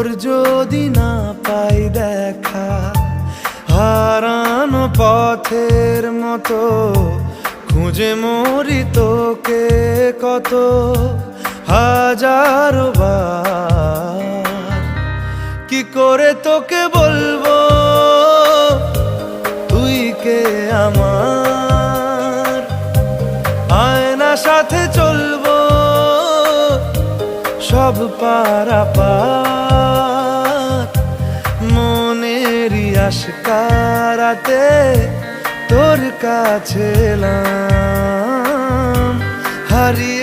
তোর যদি না পাই দেখা, হারানো পথের মতো খুঁজে মরি তোকে কত হাজারো বার। কি করে তোকে বলবো তুই কে আমার, আয়না সাথে চলবো সব পারাপার। মনেরই আশকারাতে তোর কাছে এলাম, হারিয়ে